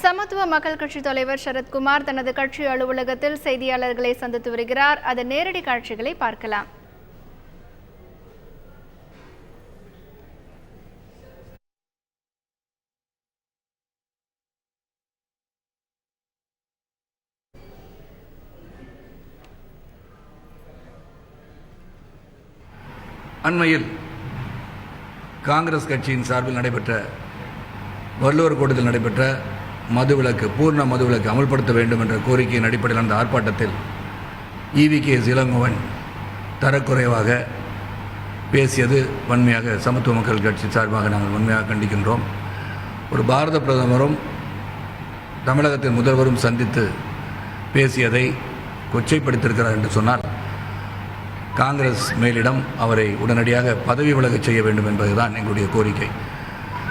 சமத்துவ மக்கள் கட்சி தலைவர் சரத்குமார் தனது கட்சி அலுவலகத்தில் செய்தியாளர்களை சந்தித்து வருகிறார். அதன் நேரடி காட்சிகளை பார்க்கலாம். அண்மையில் காங்கிரஸ் கட்சியின் சார்பில் நடைபெற்ற வள்ளுவர் கூட்டத்தில் நடைபெற்ற மதுவிலக்கு பூர்ண மதுவிலக்கு அமல்படுத்த வேண்டும் என்ற கோரிக்கையின் அடிப்படையில் நடந்த ஆர்ப்பாட்டத்தில் EVKS இளங்கோவன் தரக்குறைவாக பேசியது வன்மையாக சமத்துவ மக்கள் கட்சி சார்பாக நாங்கள் வன்மையாக கண்டிக்கின்றோம். ஒரு பாரத பிரதமரும் தமிழகத்தின் முதல்வரும் சந்தித்து பேசியதை கொச்சைப்படுத்தியிருக்கிறார் என்று சொன்னால் காங்கிரஸ் மேலிடம் அவரை உடனடியாக பதவி விலகச் செய்ய வேண்டும் என்பதுதான் எங்களுடைய கோரிக்கை.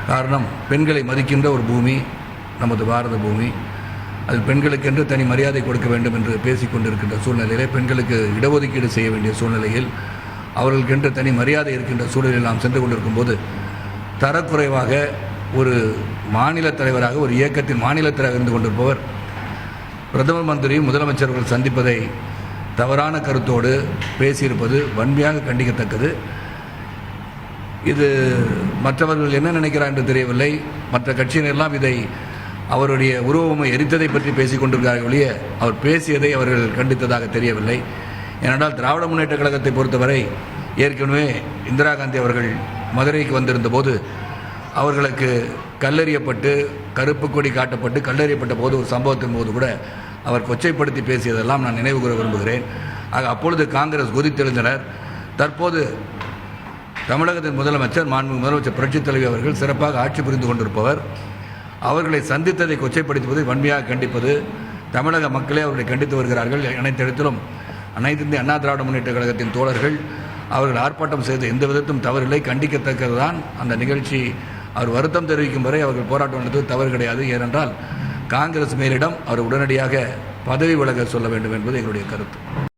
காரணம், பெண்களை மதிக்கின்ற ஒரு பூமி நமது பாரத பூமி. அதில் பெண்களுக்கென்று தனி மரியாதை கொடுக்க வேண்டும் என்று பேசிக்கொண்டிருக்கின்ற சூழ்நிலையிலே, பெண்களுக்கு இடஒதுக்கீடு செய்ய வேண்டிய சூழ்நிலையில், அவர்களுக்கென்று தனி மரியாதை இருக்கின்ற சூழலில் நாம் சென்று கொண்டிருக்கும் போது தரக்குறைவாக ஒரு மாநில தலைவராக, ஒரு இயக்கத்தின் மாநில தலைவர் இருந்து கொண்டிருப்பவர் பிரதமர் மந்திரியும் முதலமைச்சர்கள் சந்திப்பதை தவறான கருத்தோடு பேசியிருப்பது வன்மையாக கண்டிக்கத்தக்கது. இது மற்றவர்கள் என்ன நினைக்கிறார் என்று தெரியவில்லை. மற்ற கட்சியினரெல்லாம் இதை அவருடைய உருவமை எரித்ததை பற்றி பேசிக் கொண்டிருக்கிறார்கள் ஒழிய அவர் பேசியதை அவர்கள் கண்டித்ததாக தெரியவில்லை. ஏனென்றால் திராவிட முன்னேற்ற கழகத்தை பொறுத்தவரை ஏற்கனவே இந்திரா காந்தி அவர்கள் மதுரைக்கு வந்திருந்த போது அவர்களுக்கு கல்லெறியப்பட்டு கருப்பு கொடி காட்டப்பட்டு கல்லெறியப்பட்ட போது ஒரு சம்பவத்தின் போது கூட அவர் கொச்சைப்படுத்தி பேசியதெல்லாம் நான் நினைவு கூற விரும்புகிறேன். ஆக அப்பொழுது காங்கிரஸ் கொதித்தெழுந்தனர். தற்போது தமிழகத்தின் முதலமைச்சர் மாண்புமிகு முதலமைச்சர் புரட்சித் தலைவி அவர்கள் சிறப்பாக ஆட்சி புரிந்து கொண்டிருப்பவர். அவர்களை சந்தித்ததை கொச்சைப்படுத்துவதை வன்மையாக கண்டிப்பது. தமிழக மக்களே அவர்களை கண்டித்து வருகிறார்கள். அனைத்து இடத்திலும் அனைத்து இந்திய அண்ணா திராவிட முன்னேற்ற கழகத்தின் தோழர்கள் அவர்கள் ஆர்ப்பாட்டம் செய்த எந்த விதத்தும் தவறில்லை, கண்டிக்கத்தக்கதுதான் அந்த நிகழ்ச்சி. அவர் வருத்தம் தெரிவிக்கும் வரை அவர்கள் போராட்டம் நடத்துவது தவறு கிடையாது. ஏனென்றால் காங்கிரஸ் மேலிடம் அவர் உடனடியாக பதவி விலக சொல்ல வேண்டும் என்பது எங்களுடைய கருத்து.